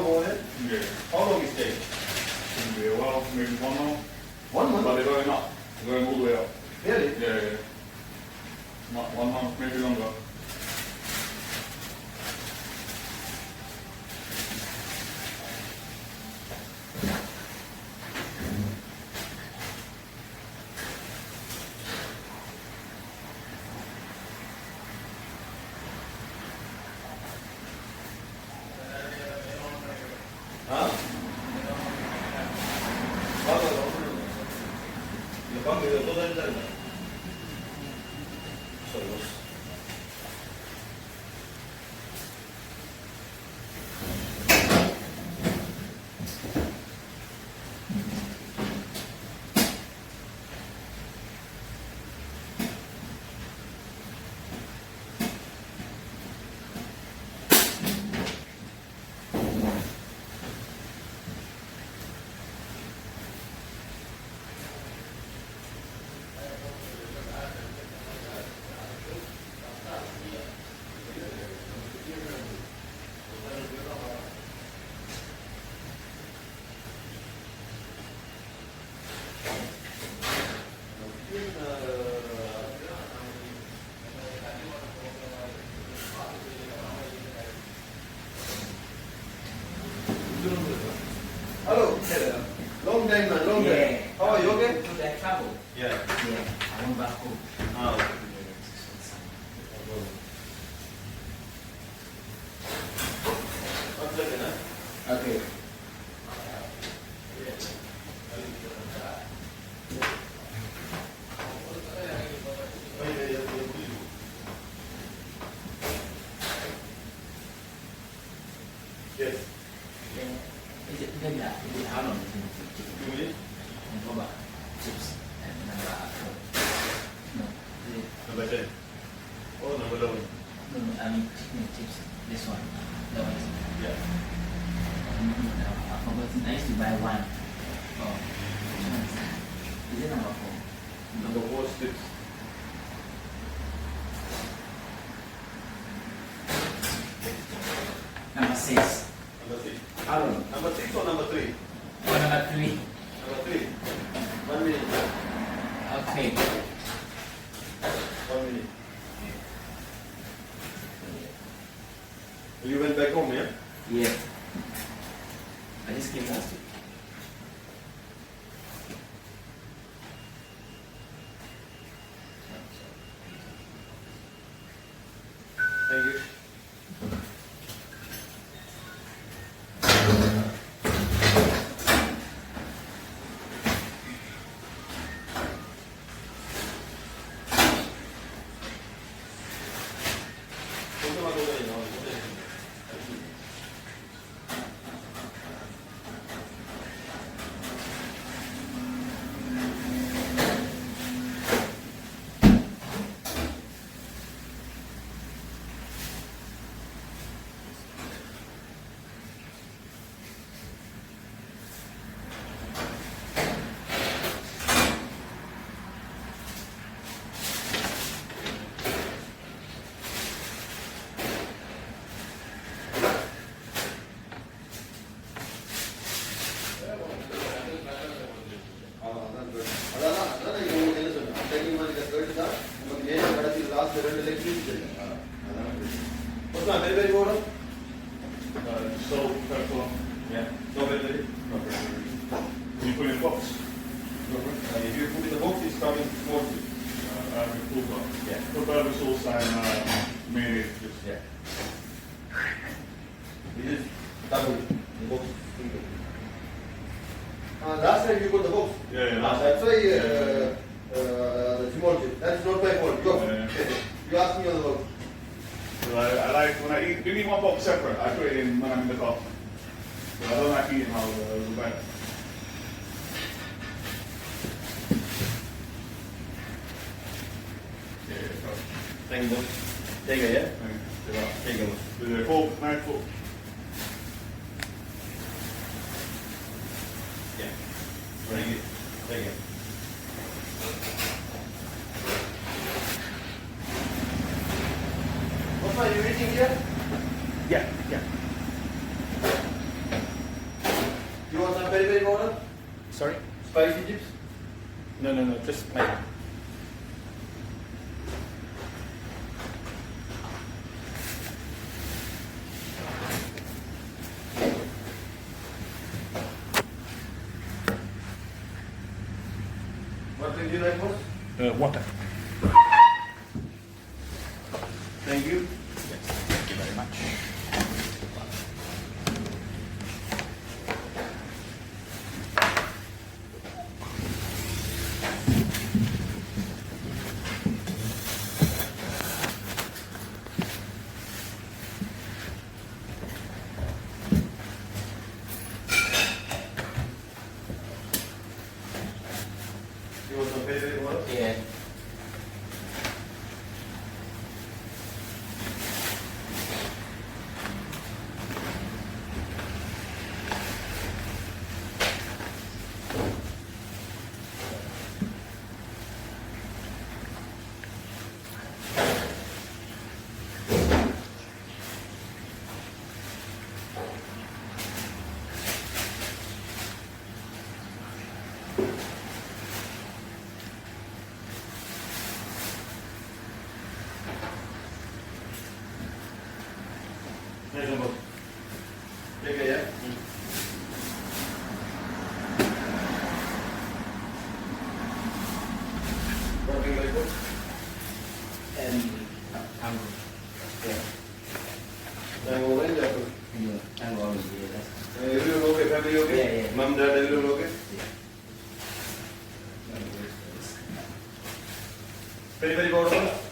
more going in? Yeah. How long is it? Maybe a while, maybe 1 month. 1 month? But they're going up. They're going all the way up. Really? Yeah. 1 month, maybe longer. Hah? Le cambio de todo el tema. Solos. Hello. Hello. Long time, man. Long time. How are you? Okay? So that travel. Yeah. Yeah. I went back home. Ah, okay. One second, huh? Okay. Yes. Is it how long is it? 2 minutes. And how about chips and number no. Is it, Number 10. Oh, number 11. no, I mean chicken chips. This one. That one is Yeah. no, I forgot. I used to buy one. Oh. Which one is that? Is it number 4? Number 4 sticks. Number 6. Number 6. How long? Number 6 or number 3? Oh, number 3. Number 3. 1 minute. Okay. 1 minute. You went back home, yeah? Yeah. I just came last week. Thank you. What's that? Very, very water? Salt, pepper. Yeah. No very. You put in a box. If you put in the box, it's coming towards you. Pulver. Yeah. Put herbal sauce and mayonnaise. Just, Yeah. This is double. The box. Last time you got the box. Yeah. That's why the small chip. That is not my fault. Go. Yeah. You ask me on the box. So I like when I eat. You eat one box separate. I put it in when I'm in the car. So I don't like eating out of the bag. Thank you, boss. Take it, yeah? Take it. With a fork, knife, fork. Yeah. Thank you. Take it. What are you eating here? Yeah. peri powder? Sorry? Spicy chips? No, just plain. What drink do you like most? Water. Thank you. Yes, thank you very much. You want some peri powder? Yeah. Nice one, boss. Take it, yeah? What drink do you like most? And I'm Yeah. Tango orange or two? I'm going to do that. Everyone okay? Family okay? Yeah, yeah. Mom, dad, everyone okay? Peri powder? boss?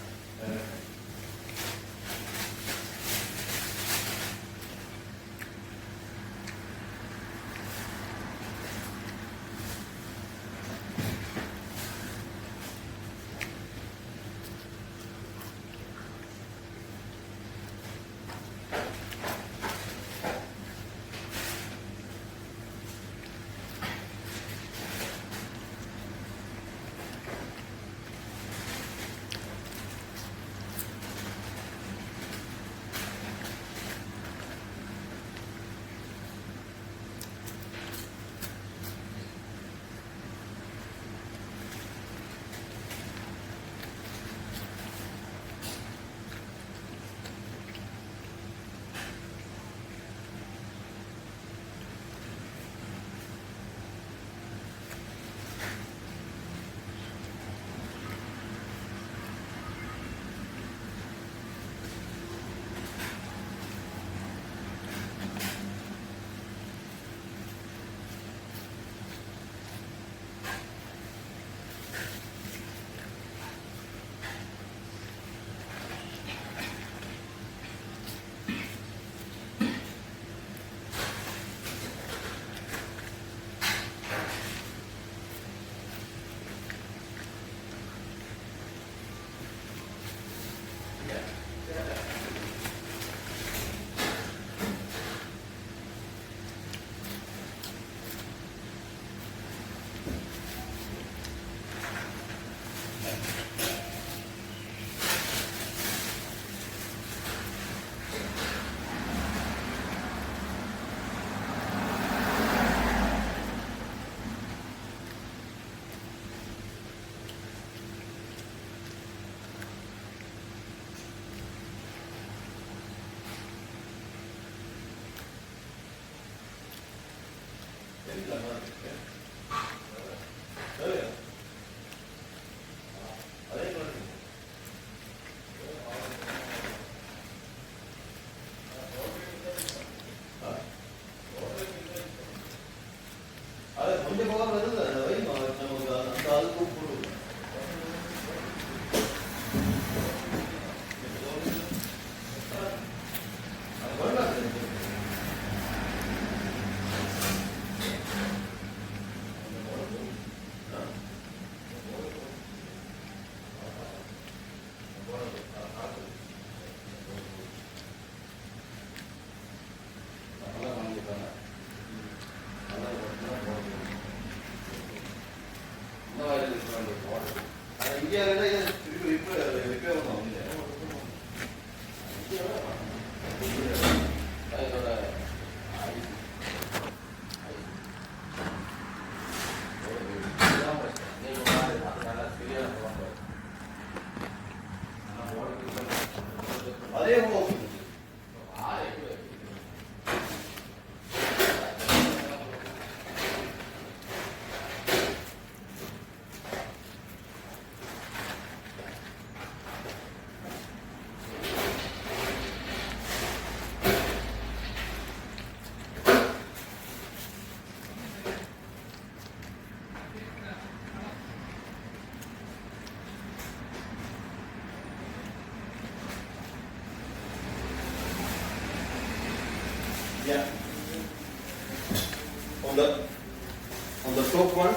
on the top one,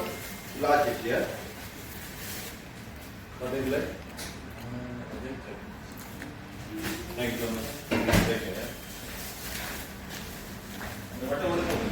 large it, yeah? What is like? Thank you so much. Take care. Whatever the problem.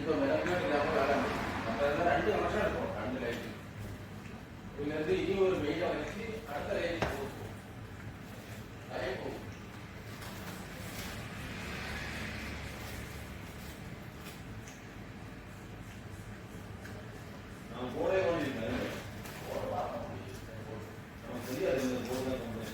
இப்போ மெலக்மெண்ட் இல்லாமல் ஆரம்பி மற்றதெல்லாம் 2 வருஷம் இருக்கும் 2 life இங்கேருந்து இனி ஒரு மெயிலை வச்சு அடுத்த லைஃப் போகும் நிறைய போகும் நான் போடவே பண்ணியிருக்கேன் நமக்கு தெரியாது இந்த போர்டு தான் company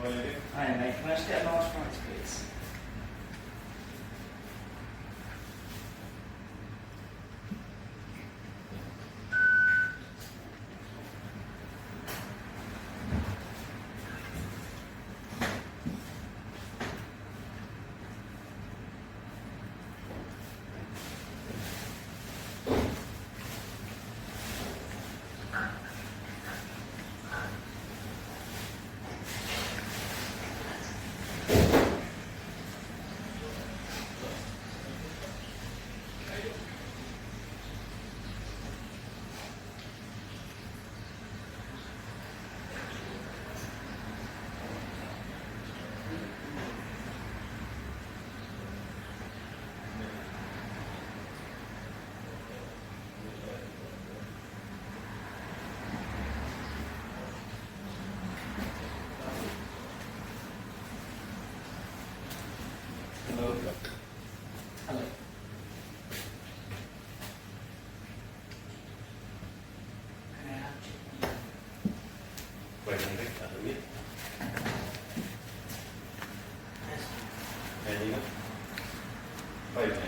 Voglio Alright, mate, can I just get a large fries, please? Hello. Hello. Can I have chicken? Quay lại cái cả biết. Hay đi nữa. Quay lại.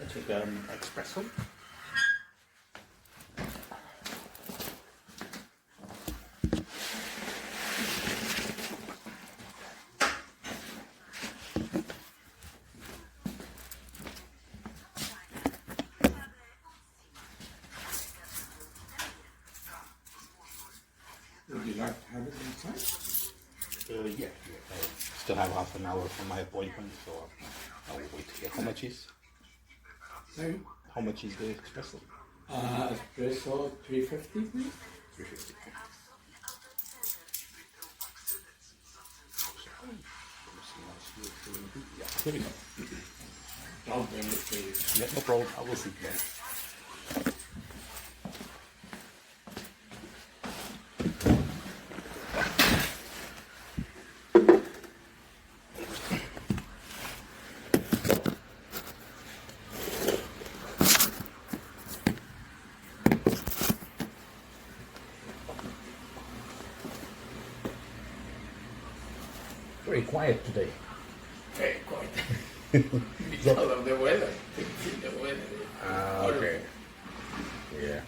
Let's take espresso. Would you like to have it inside? Yeah. I still have half an hour for my appointment, so I'll wait here. How much is? Sorry? How much is the espresso? Espresso 350, please. 350. Yeah, here we go. I'll bring it to you. Yeah, no problem. I will sit there. very quiet today. Very quiet. Because of the weather. The weather. Ah, okay. Yeah.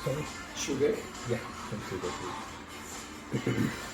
Sorry? Sugar? Yeah, some sugar, please.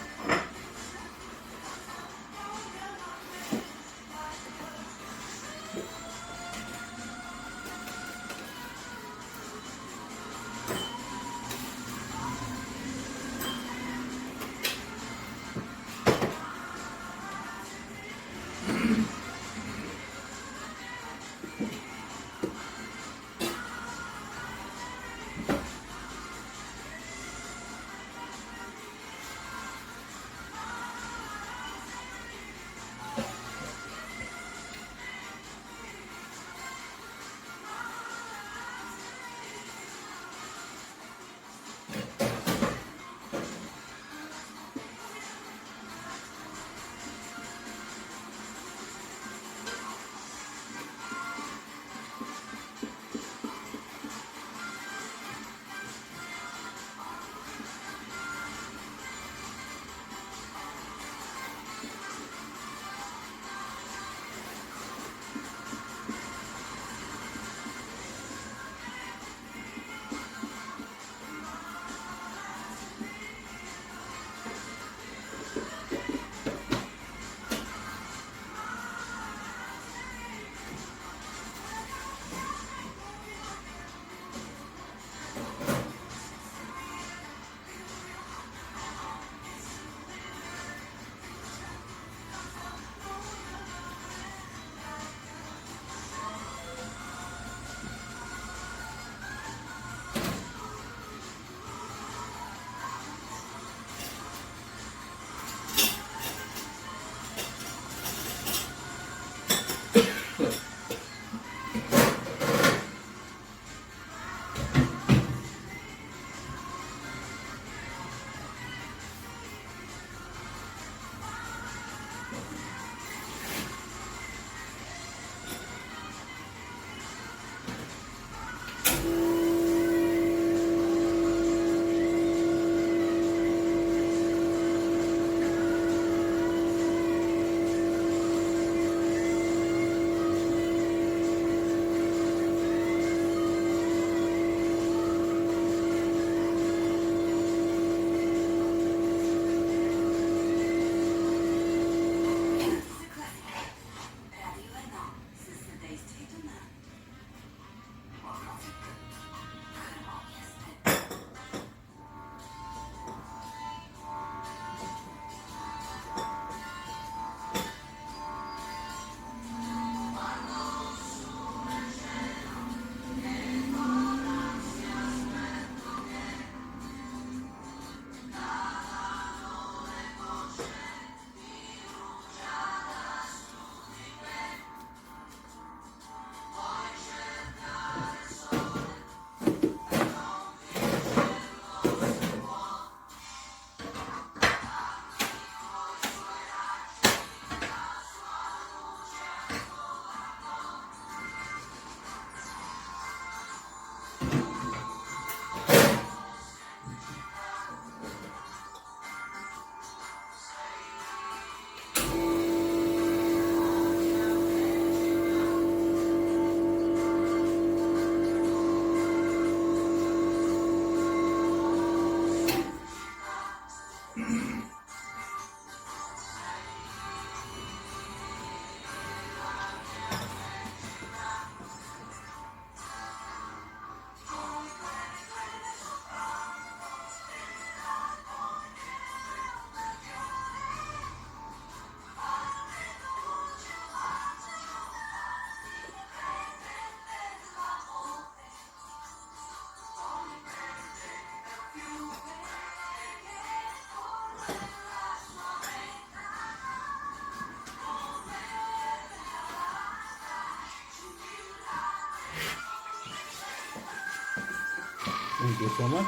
Thank you so much.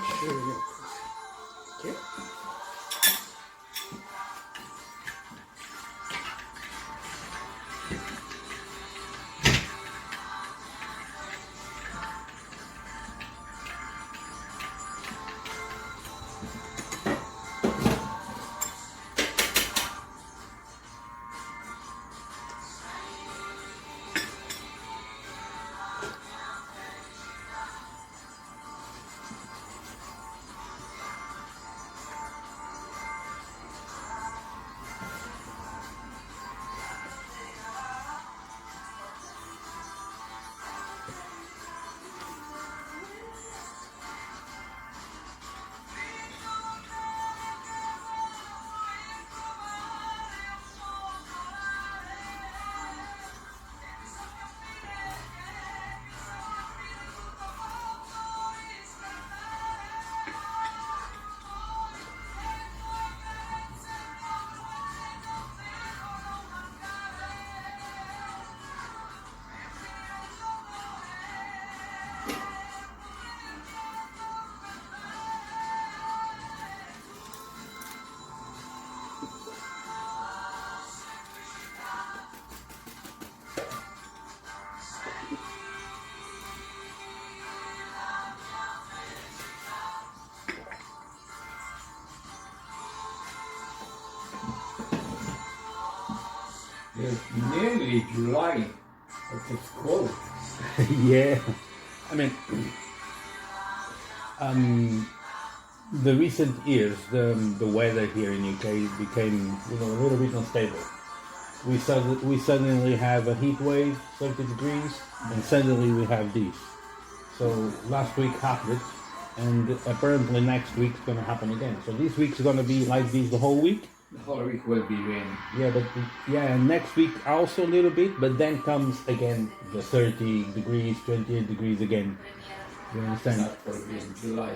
Okay. It's nearly July, but it's cold. Yeah, I mean, the recent years, the weather here in UK became a little bit unstable. We suddenly have a heat wave, 30 degrees, and suddenly we have this. So last week happened, and apparently next week's gonna happen again. So this week's gonna be like this the whole week. The whole week will be rain. Yeah, and next week also a little bit, but then comes again the 30 degrees, 28 degrees again. You understand? Not for in July.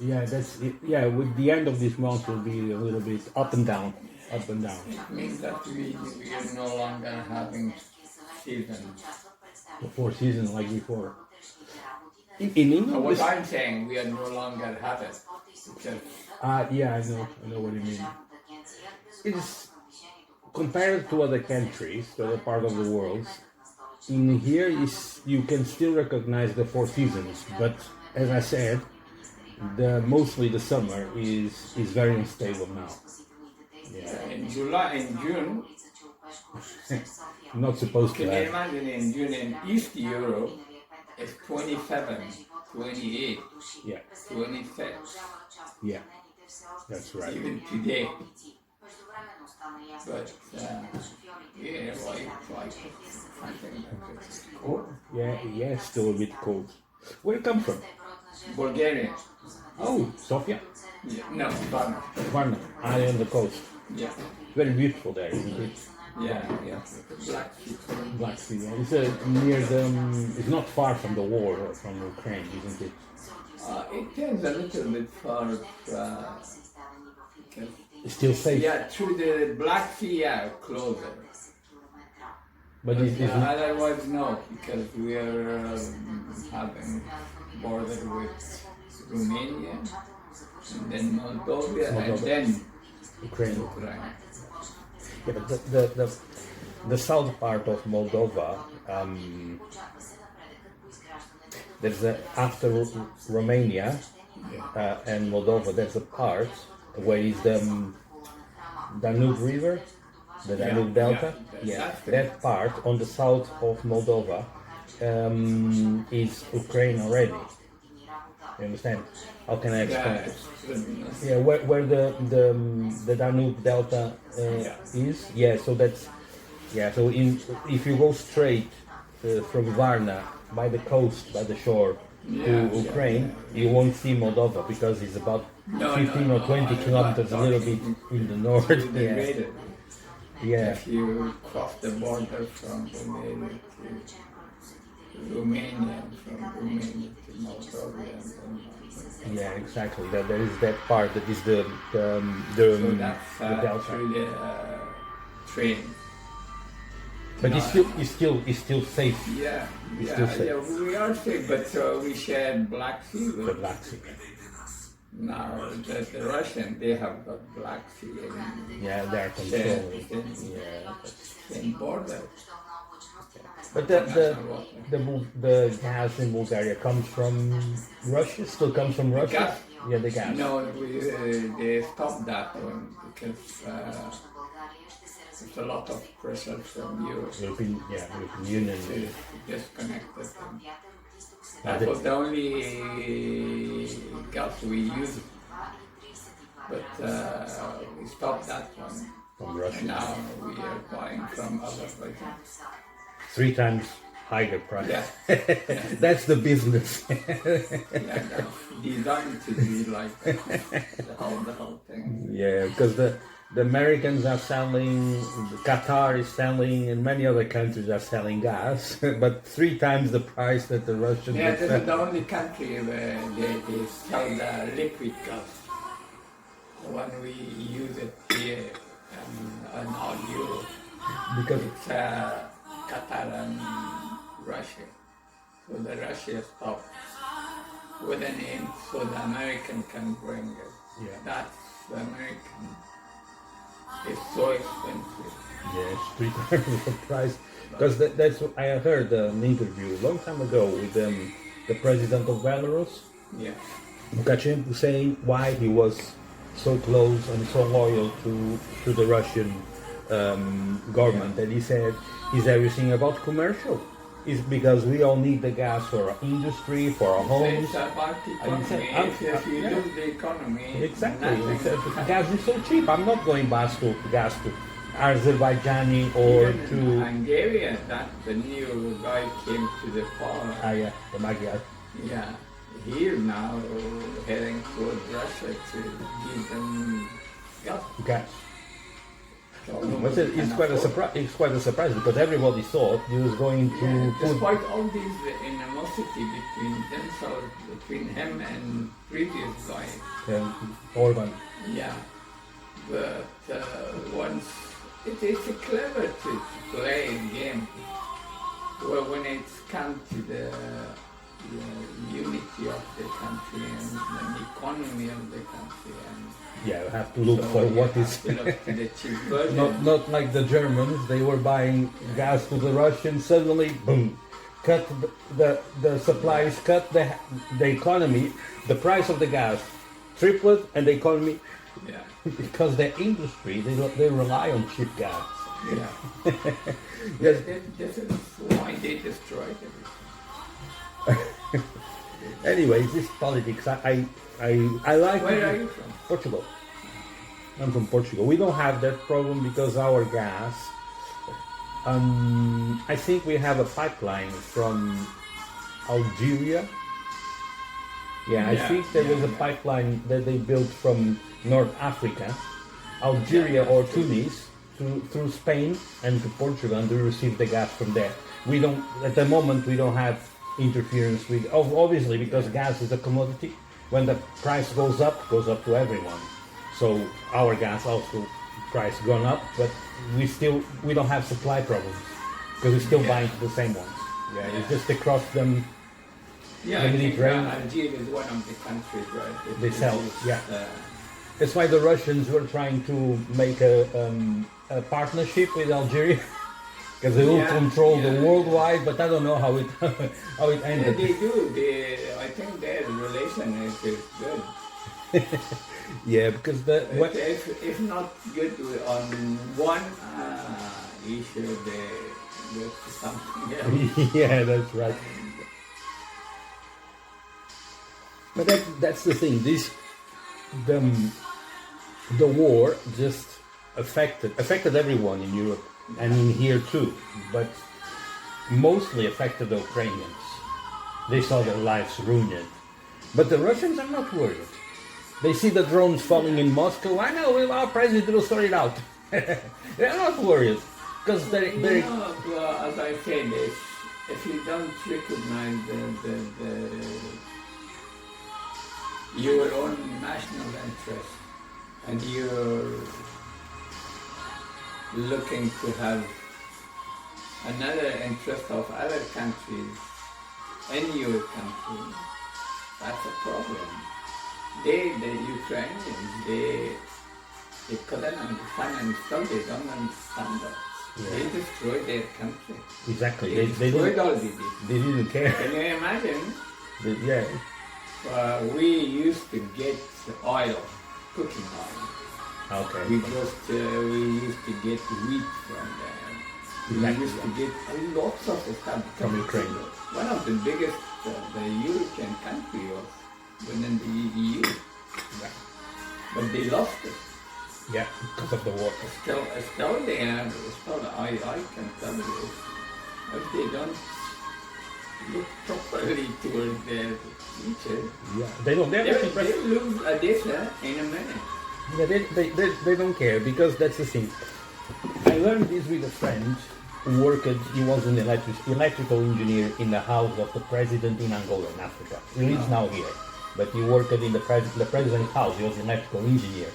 Yeah, that's it. Yeah, with the end of this month will be a little bit up and down, up and down. It means that we are no longer having season. The four seasons like before. In England, So what I'm saying, we are no longer have it. Because yeah, I know what you mean. It's compared to other countries, to other part of the world. In here, you can still recognize the four seasons, but as I said, mostly the summer is very unstable now. Yeah, in July, in June, not supposed to can you have. imagine in June in East Europe, it's 27, 28, Yeah, 26, yeah, that's right. even today. But yeah, like something like it's cold. Yeah, it's still a bit cold. Where you come from? Bulgarian. Oh, Sofia, Yeah. No, Varna. Varna, on the coast. Yeah. Very beautiful there, isn't it? Yeah. Black sheep. Black Sea. Yeah. It's near the. It's not far from the war from Ukraine, isn't it? It is a little bit far. It's still safe. Yeah, through the Black Sea, yeah, closer. But it's Otherwise, no, because we are having border with Romania, and then Moldova, and then Ukraine. Ukraine. Yeah, but the south part of Moldova, there's after Romania and Moldova, there's a part where is the Danube River, the Danube Delta. Yeah, that part on the south of Moldova is Ukraine already. You understand? How can I explain it? Yeah, where the Danube Delta is. Yeah, so that's So if you go straight from Varna by the coast, by the shore to Ukraine, you won't see Moldova because it's about 15 or 20 kilometers, a little bit in the north. Yeah. If you cross the border from Romania to Romania, from Romania to Moldova, Yeah, exactly. There is that part that is the so that's Delta. through the train. But No, it's still safe. Yeah, It's still safe. we are safe, but we shared Black Sea The with Black Sea. now the Russian, they have got Black Sea and Yeah, they're controlling. same, Yeah. same border. But the gas in Bulgaria comes from Russia. Still comes from Russia. gas? Yeah, the gas. No, they stopped that one because there's a lot of pressure from Europe. European Union. They disconnected them. Ah, That was the only gas we used. But we stopped that one. From And Russia. now we are buying from other places. 3 times higher price. Yeah. That's the business. Yeah, that's designed to be like the whole thing. Yeah, because the Americans are selling, Qatar is selling, and many other countries are selling gas, but 3 times the price that the Russians Yeah, would this sell. is the only country where they sell the liquid gas. The one we use it here and all Europe. Because It's Qatar and Russia. So the Russia stopped with an aim so the American can bring it. Yeah. That's the American. It's so expensive. yes, 3 times the price. Because that's what I heard an interview a long time ago with the president of Belarus, Yeah. Lukashenko, saying why he was so close and so loyal to the Russian government. And he said, is everything about commercial? It's because we all need the gas for our industry, for our homes. It's about And he said, economy. If you yeah. lose the economy, Exactly. He nothing said, happens. gas is so cheap. I'm not going gas to Azerbaijani or Even to in Hungary, that the new guy came to the power. the Magyar. Yeah, here now heading toward Russia to give them gas. Gas. So But it's quite a surprise. It's quite a surprise because everybody thought he was going to put. Despite all this animosity between themselves, between him and previous guy, Orban. yeah. But once it is clever to play a game. Well, when it's come to the unity of the country and the economy of the country, and Yeah, you have to look so for you what have is. to look to the cheap version. Not like the Germans. They were buying gas to the Russians. Suddenly, boom, cut the supplies, cut the economy. The price of the gas tripled, and the economy Yeah, because the industry they rely on cheap gas. yeah. Yes. This is why they destroyed everything. Anyway, this politics. I like. Where are you from? Portugal. I'm from Portugal. We don't have that problem because our gas. I think we have a pipeline from Algeria. Yeah, I Yeah, think there was a yeah. pipeline that they built from North Africa, Algeria or Tunis, through Spain and to Portugal, and we receive the gas from there. We don't, at the moment, we don't have interference with, obviously, because gas is a commodity. When the price goes up to everyone. So our gas also price gone up, but we don't have supply problems because we're still Yeah. buying the same ones. Yeah, Yeah. it's just across them. Yeah, The I think Mediterranean. Algeria is one of the countries where They sell, produce, yeah. That's why the Russians were trying to make a partnership with Algeria because they will Yeah, control the yeah. worldwide. But I don't know how it how it Yeah, ended. they do. I think their relation is good. Yeah, because But if not good on one issue, they go to something else. yeah, that's right. But that's the thing. The war just affected everyone in Europe and in here too, but mostly affected the Ukrainians. They saw their lives ruined. But the Russians are not worried. They see the drones falling in Moscow. I know, our president will sort it out. They're not worried because they As I said, if you don't recognize your own national interest and you're looking to have another interest of other countries in your country. That's a problem. The Ukrainians, they couldn't understand and still they don't understand that. Yeah. They destroyed their country. Exactly. They They destroyed didn't, already. they didn't care. Can you imagine? Yeah. We used to get oil, cooking oil. Okay. We used to get wheat from them. We Exactly. used to get lots of stuff From Ukraine. One of the biggest, the European country was within the EU, Yeah. but they lost it. Yeah, because of the war. Still they are, I can tell you, if they don't look properly toward their future, Yeah. They don't. They're they not impressed. will lose this in a minute. Yeah, they don't care because that's the thing. I learned this with a friend who worked. He was an electrical engineer in the house of the president in Angola, in Africa. He lives now here, but he worked in the president's house. He was an electrical engineer,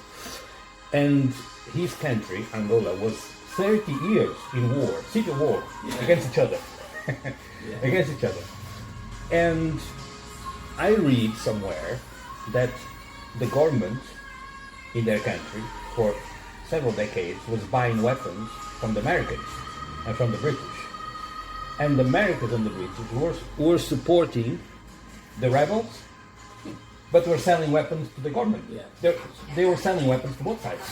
and his country, Angola, was 30 years in war, civil war, against each other, against each other. And I read somewhere that the government in their country for several decades was buying weapons from the Americans and from the British. And the Americans and the British were supporting the rebels, but were selling weapons to the government. Yeah. They were selling weapons to both sides.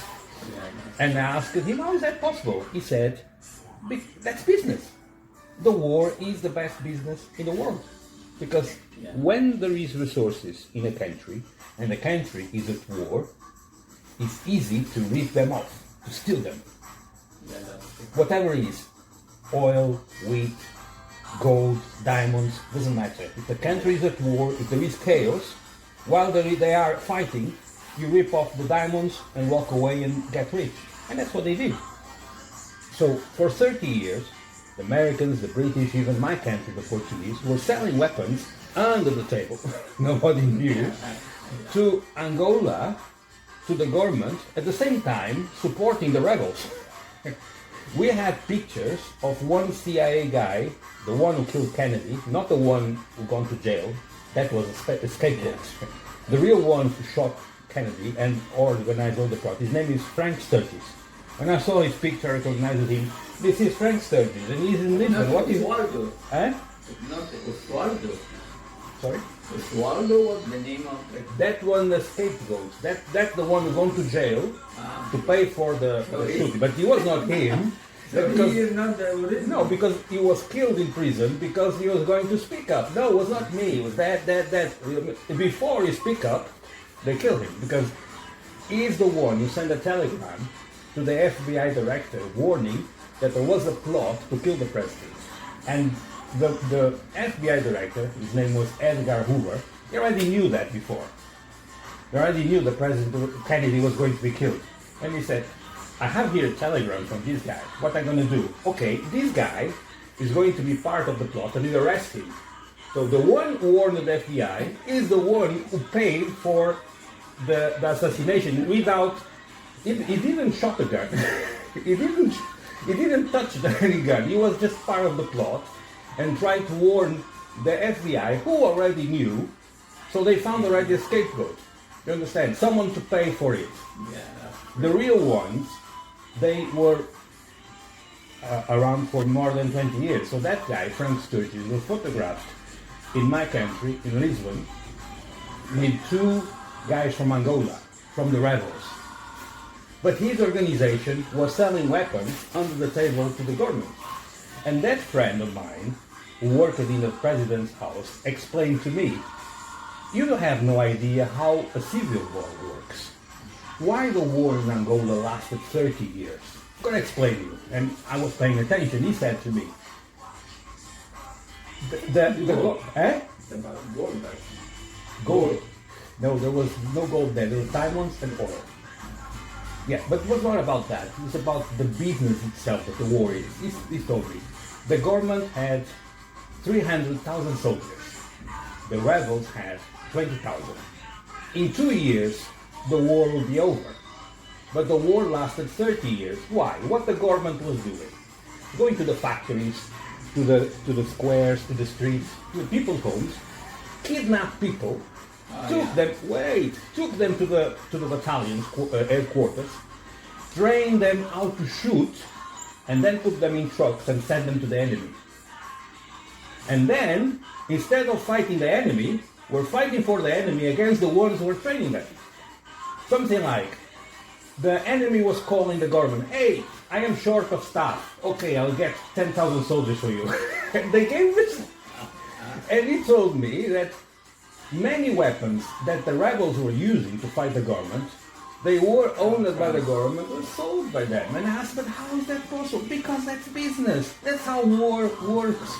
And I asked him, how is that possible? He said, that's business. The war is the best business in the world. Because when there is resources in a country, and the country is at war, it's easy to rip them off, to steal them. Whatever it is, oil, wheat, gold, diamonds, doesn't matter. If the country is at war, if there is chaos, while they are fighting, you rip off the diamonds and walk away and get rich. And that's what they did. So for 30 years, the Americans, the British, even my country, the Portuguese, were selling weapons under the table, nobody knew, to Angola, to the government, at the same time supporting the rebels. We had pictures of one CIA guy, the one who killed Kennedy, not the one who gone to jail, that was a scapegoat. The real one who shot Kennedy and organized all the plot, his name is Frank Sturgis. When I saw his picture, I recognized him. This is Frank Sturgis, and he's in Lisbon. What is Oswaldo? Eh? Not Oswaldo. Sorry? Oswaldo was the name of the... That one, the scapegoat. That's the one who gone to jail to pay for the shooting. But he was not him. Because, he is not the original. no, because he was killed in prison because he was going to speak up. No, it was not me. It was that. Before he speak up, they killed him because he is the one who sent a telegram to the FBI director warning that there was a plot to kill the president. And the FBI director, his name was Edgar Hoover, he already knew that before. He already knew the President Kennedy was going to be killed. And he said, I have here a telegram from this guy. What am I going to do? Okay, this guy is going to be part of the plot and we'll arrest him. So the one who warned the FBI is the one who paid for the assassination without... He didn't shot the gun. he didn't touch any gun. He was just part of the plot and tried to warn the FBI, who already knew, so they found already a scapegoat. You understand? Someone to pay for it. The real ones, they were around for more than 20 years. So that guy, Frank Sturgis, was photographed in my country, in Lisbon, with two guys from Angola, from the rebels. But his organization was selling weapons under the table to the government. And that friend of mine, who worked in the president's house, explained to me, you don't have no idea how a civil war works. Why the war in Angola lasted 30 years. I'm going to explain to you. And I was paying attention. He said to me, It's about gold. Gold? No, there was no gold there. There was diamonds and oil. Yeah, but it was not about that. It was about the business itself that the war is. He told me. The government had 300,000 soldiers. The rebels had 20,000. In 2 years, the war will be over. But the war lasted 30 years. Why? What the government was doing? going to the factories, to the squares, to the streets, to the people's homes, kidnap people, took them to the battalion headquarters, trained them how to shoot, and then put them in trucks and send them to the enemy. And then, instead of fighting the enemy, we're fighting for the enemy against the ones who are training them. Something like, the enemy was calling the government, hey, I am short of staff. Okay, I'll get 10,000 soldiers for you. And they gave this. And he told me that many weapons that the rebels were using to fight the government, they were owned by the government, were sold by them. And I asked, but how is that possible? Because that's business. That's how war works.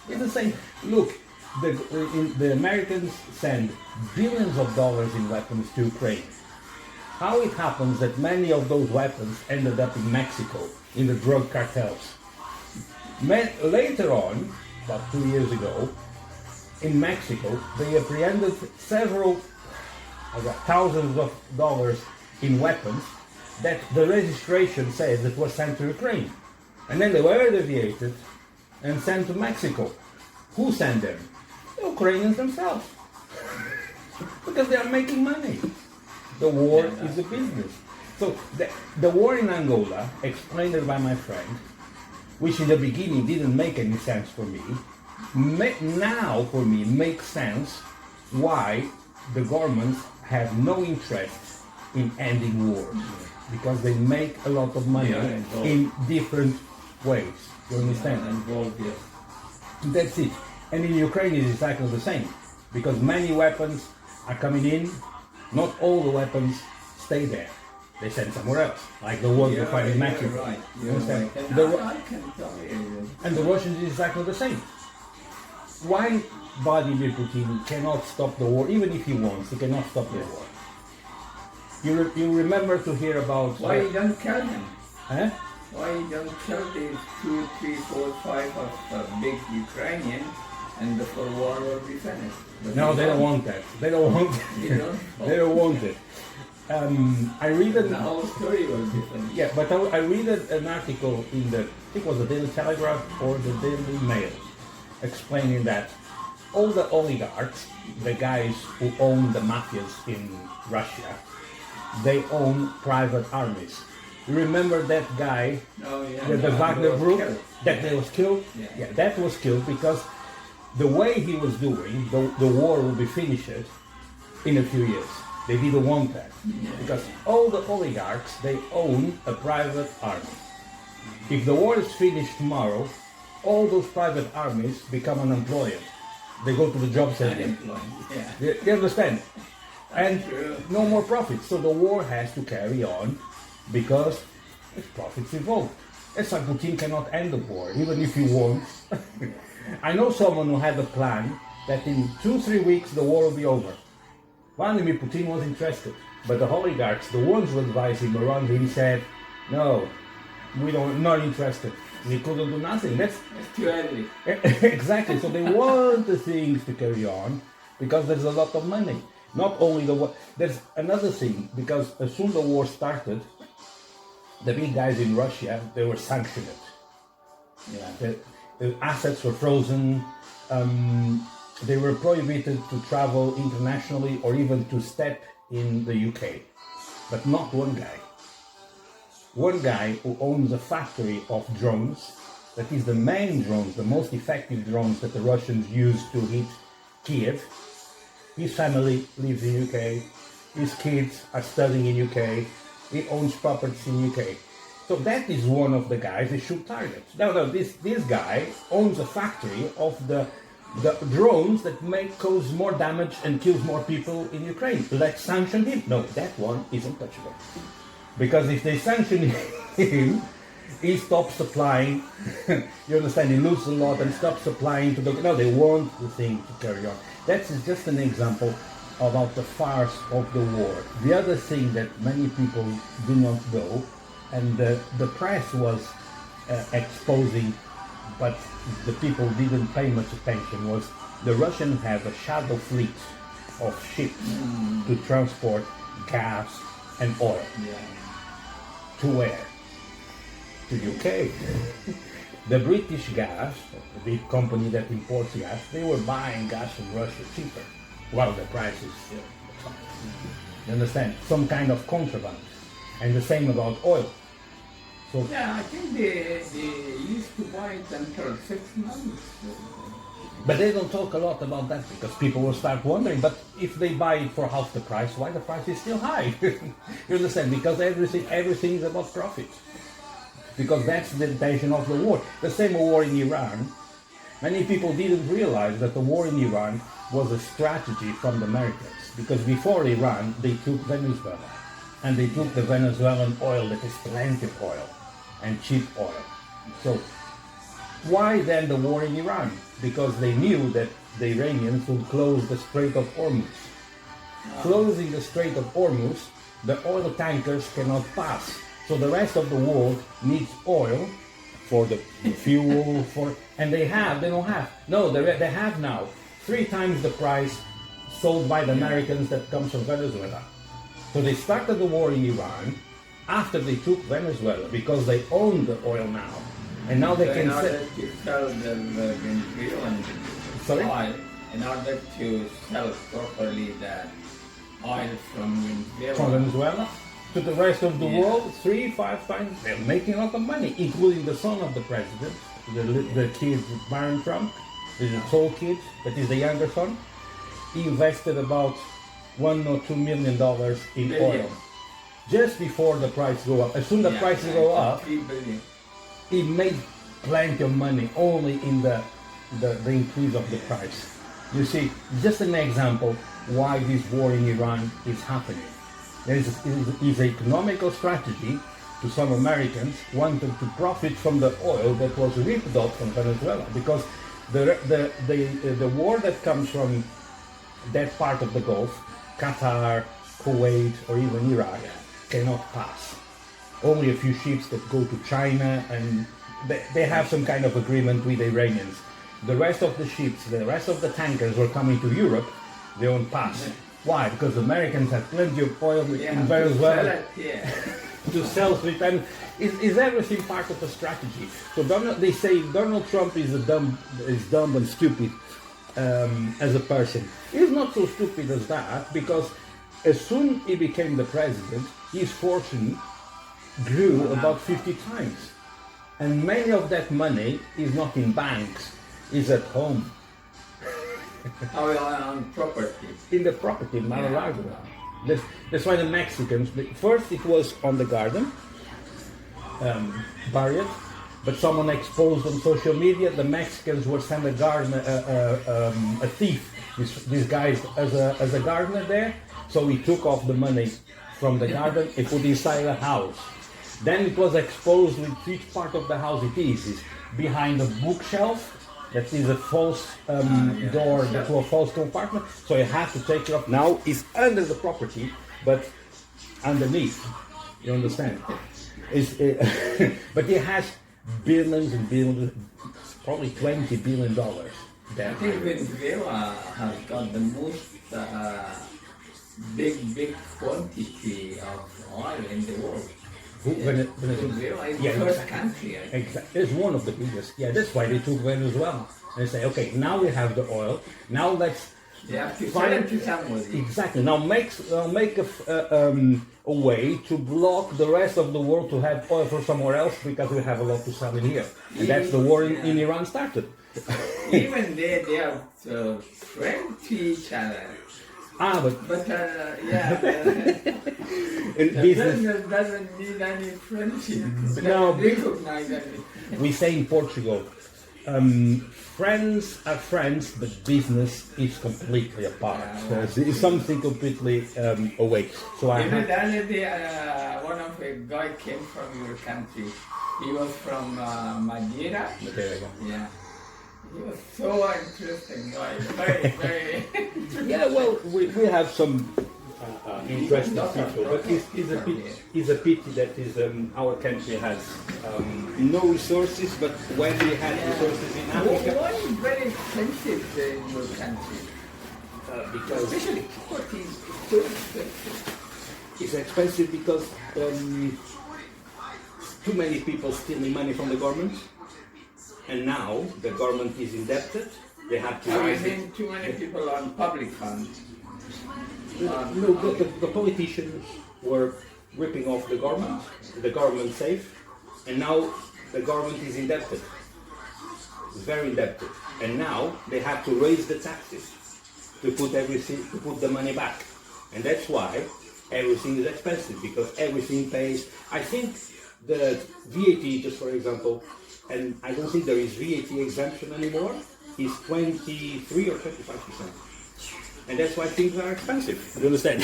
It's the same. Look, the Americans send billions of dollars in weapons to Ukraine. How it happens that many of those weapons ended up in Mexico, in the drug cartels. Later on, about 2 years ago, in Mexico, they apprehended several thousands of dollars in weapons that the registration says that were sent to Ukraine. And then they were deviated and sent to Mexico. Who sent them? The Ukrainians themselves. Because they are making money. The war is a business. So the war in Angola, explained by my friend, which in the beginning didn't make any sense for me, now for me makes sense why the governments have no interest in ending wars. Because they make a lot of money in different ways. You understand? That's it. And in Ukraine it is exactly the same. Because many weapons are coming in. Not all the weapons stay there. They send somewhere else, like the ones we find in Mexico. Right. You understand? I can tell you. And the Russians is exactly the same. Why Vladimir Putin cannot stop the war, even if he wants, he cannot stop the war. You remember to hear about... Why you don't kill him? Huh? Why you don't kill these 2, 3, 4, 5 of big Ukrainians and the war will be finished? But No, they don't want that. They don't want You it. don't? They don't want it. I read The whole story will be finished. Yeah, but I read an article in the, I think it was the Daily Telegraph or the Daily Mail, explaining that all the oligarchs, the guys who own the mafias in Russia, they own private armies. You remember that guy, Oh, yeah. the Wagner was group, killed. that was killed? Yeah. That was killed because the way he was doing, the war will be finished in a few years. They didn't want that. Because all the oligarchs, they own a private army. If the war is finished tomorrow, all those private armies become unemployed. They go to the job center. Unemployed, yeah. You understand? And true. no more profits. So the war has to carry on because there's profits involved. That's why Putin cannot end the war, even if he wants. I know someone who had a plan that in 2-3 weeks the war will be over. Vladimir Putin was interested, but the oligarchs, the ones who advised him around him, said, "No, not interested." And he couldn't do nothing. That's It's too early. exactly. So they want the things to carry on because there's a lot of money. Not only the war. There's another thing because as soon as the war started, the big guys in Russia, they were sanctioned. Yeah. The assets were frozen. They were prohibited to travel internationally or even to step in the UK. But not one guy. One guy who owns a factory of drones, that is the main drones, the most effective drones that the Russians use to hit Kiev. His family lives in UK. His kids are studying in UK. He owns properties in UK. So that is one of the guys they shoot targets. No, this guy owns a factory of the drones that cause more damage and kills more people in Ukraine. Let's sanction him. No, that one is untouchable. Because if they sanction him, he stops supplying. You understand? He loses a lot and stops supplying to the... No, they want the thing to carry on. That's just an example about the farce of the war. The other thing that many people do not know, and the press was exposing, but the people didn't pay much attention, was the Russians have a shadow fleet of ships to transport gas and oil. Yeah. To where? To UK. The British gas, the big company that imports gas, they were buying gas from Russia cheaper, while the price is still. You understand? Some kind of contraband. And the same about oil. So Yeah, I think they used to buy it until 6 months. but they don't talk a lot about that because people will start wondering, but if they buy it for half the price, why the price is still high? You understand? Because everything is about profit. Because that's the intention of the war. The same war in Iran. Many people didn't realize that the war in Iran was a strategy from the Americans. Because before Iran, they took Venezuela. And they took the Venezuelan oil that is plenty of oil and cheap oil. So why then the war in Iran? Because they knew that the Iranians would close the Strait of Hormuz. Closing the Strait of Hormuz, the oil tankers cannot pass. So the rest of the world needs oil for the fuel, and they don't have. No, they have now 3 times the price sold by the Americans that comes from Venezuela. So they started the war in Iran after they took Venezuela because they own the oil now. And now they can in order sell. to sell the Venezuelan Sorry? oil, in order to sell properly the oil from From Venezuela to the rest of the Yeah. world, 3-5 times. They're making a lot of money, including the son of the president, the kid, Baron Trump, the tall kid, that is the younger son. He invested about $1 or $2 million in Billion. oil just before the price go up. As soon as the prices go up, 3 billion. he made plenty of money only in the increase of the price. You see, just an example why this war in Iran is happening. There is an economical strategy to some Americans wanted to profit from the oil that was ripped out from Venezuela, because the war that comes from that part of the Gulf, Qatar, Kuwait, or even Iraq, cannot pass. Only a few ships that go to China, and they have some kind of agreement with the Iranians. The rest of the ships, the rest of the tankers were coming to Europe, they won't pass. Why? Because the Americans have plenty of oil in Venezuela to sell it, and is everything part of a strategy? So they say Donald Trump is dumb and stupid as a person. He's not so stupid as that, because as soon he became the president, his fortune grew about 50 times, and many of that money is not in banks, is at home. On property. In the property, Mar-a-Lago. That's why the Mexicans, first it was on the garden, buried, but someone exposed on social media, the Mexicans were sent a gardener, a thief, this guy as a gardener there, so he took off the money from the garden and put inside the house. Then it was exposed with which part of the house it is. It's behind a bookshelf. That is a false door to a false compartment, so you have to take it off. Now it's under the property, but underneath. You understand? But it has billions and billions, probably $20 billion there. I think Venezuela has got the most big quantity of oil in the world. Venezuela is the first country. Exactly. It's one of the biggest. Yeah, that's why they took Venezuela. They say, okay, now we have the oil. Now let's find to somebody. Exactly. Now make a way to block the rest of the world to have oil for somewhere else, because we have a lot to sell in here. And that's the war in Iran started. Even they are friends to each other. But in business doesn't need any friendship. No, recognize any. We say in Portugal, friends are friends, but business is completely apart. So it's something completely away. So the other day, one of a guy came from your country. He was from Madeira. Yeah. He was so interesting guy. Very. Yeah, well, we have some interesting people, but it's a pity that our country has no resources, but when we had resources in Africa... Why is very expensive in your country? Because especially property is so expensive. It's expensive because too many people stealing money from the government. and now the government is indebted. They have to I raise it. mean, too many people on public funds. No, the politicians were ripping off the government safe, and now the government is indebted. It's very indebted. And now they have to raise the taxes to put the money back. And that's why everything is expensive, because everything pays. I think the VAT, just for example, and I don't think there is VAT exemption anymore, is 23 or 25%. And that's why things are expensive. You understand?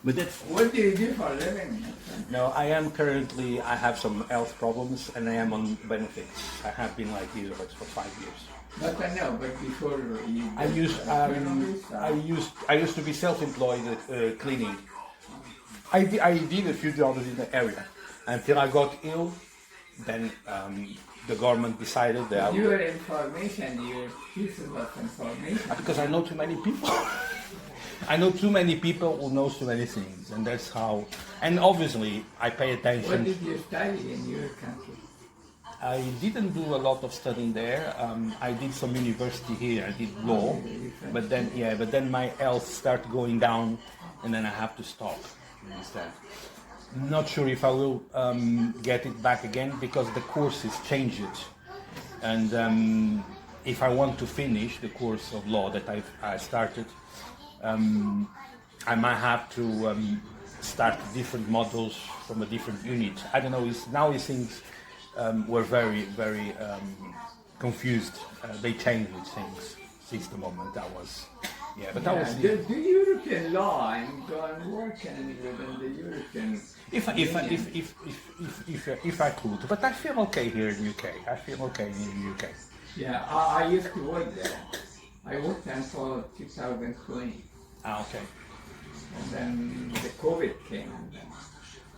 But that's. What do you do for a living? No, I have some health problems and I am on benefits. I have been like this for 5 years. But I know, but before you I used to be self-employed cleaning. I did a few jobs in the area until I got ill. Then the government decided that your information, your pieces of information. because I know too many people. I know too many people who knows too many things, and that's how. And obviously, I pay attention. What did you study in your country? I didn't do a lot of studying there. I did some university here. I did law, but then my health started going down, and then I have to stop. You understand? Not sure if I will get it back again because the course is changed, and if I want to finish the course of law that I started, I might have to start different models from a different unit. I don't know. Now things were very, very confused. They changed things since the moment that was. Yeah, but that was. The European law and go and work within the European. If I could, but I feel okay here in UK. I feel okay in the UK. Yeah, I used to work there. I worked there until 2020, Okay. and then the COVID came. And then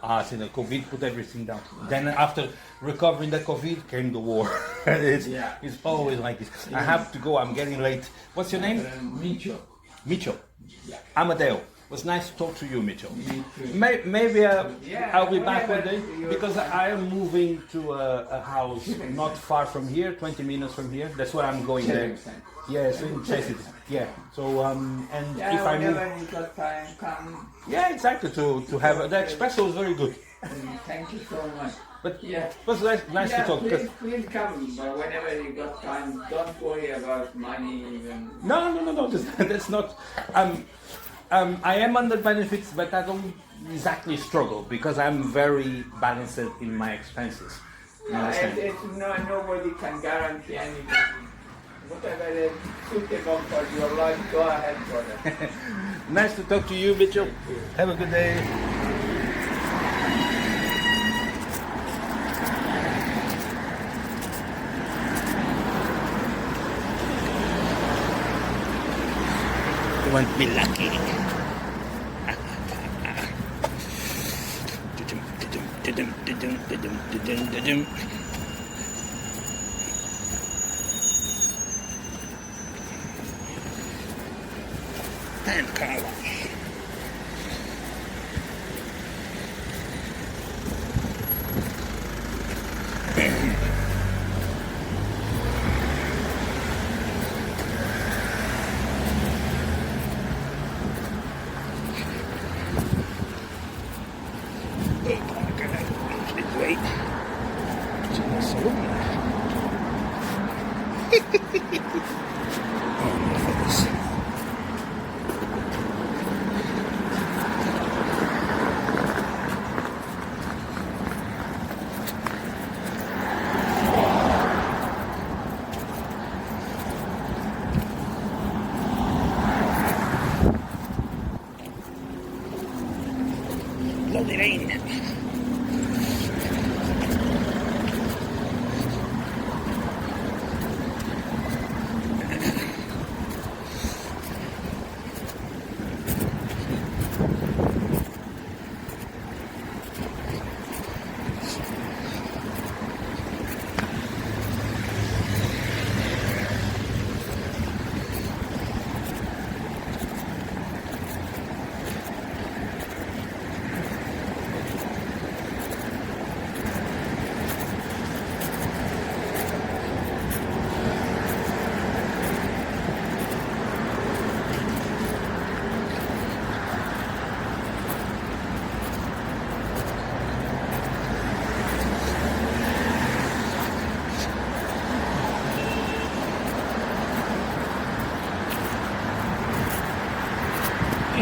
So the COVID put everything down. Then after recovering the COVID came the war. It's always like this. I have to go. I'm getting late. What's your name? Mitchell. Mitchell. Yeah. Amadeo. It was nice to talk to you, Mitchell. Me too. Maybe I'll be back one whenever day you're because I am moving to a house not far from here, 20 minutes from here. That's where I'm going there. Chessington. Yes, in Chessington. Yeah. So and Yeah, if I move, whenever you got time, come. yeah, exactly. To have the espresso is very good. Thank you so much. But Yeah. it was nice to talk. Please come, but whenever you got time, don't worry about money even. No. That's not. I am under benefits, but I don't exactly struggle because I'm very balanced in my expenses. You understand? Nobody can guarantee anything. Whatever is suitable for your life, go ahead, brother. Nice to talk to you, Mitchell. Have a good day. You want to be lucky. And car wash. Wait. It's in the saloon. Oh, my goodness. Bloody rain.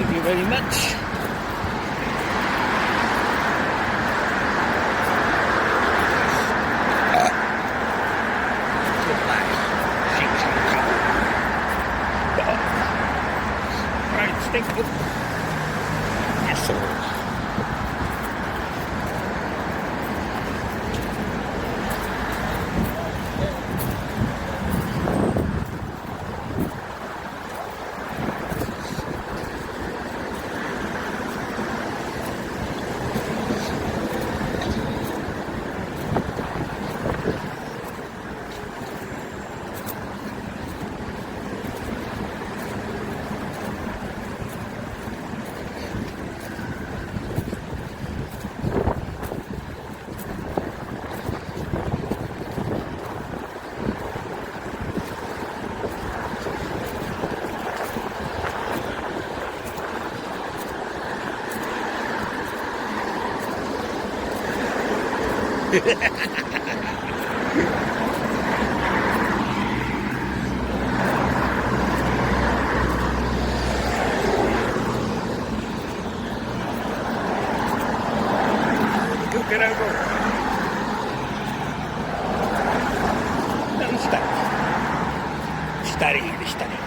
Thank you very much. Right, thank you. Yes, sir. Go get over. Don't stop. Study, study.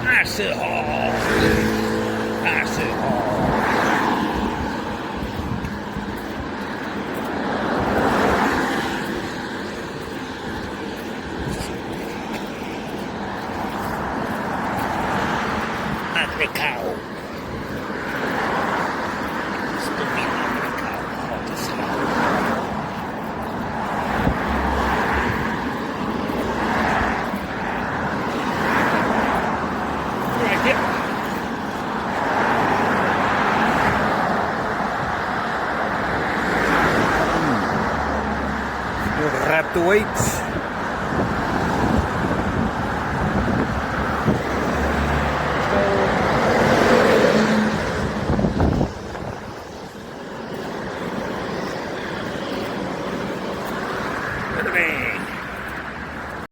That's it all. That's it all. Ugly cow. Stupid ugly cow. Hot as hell. Right here. You'll have to wait. Look at me.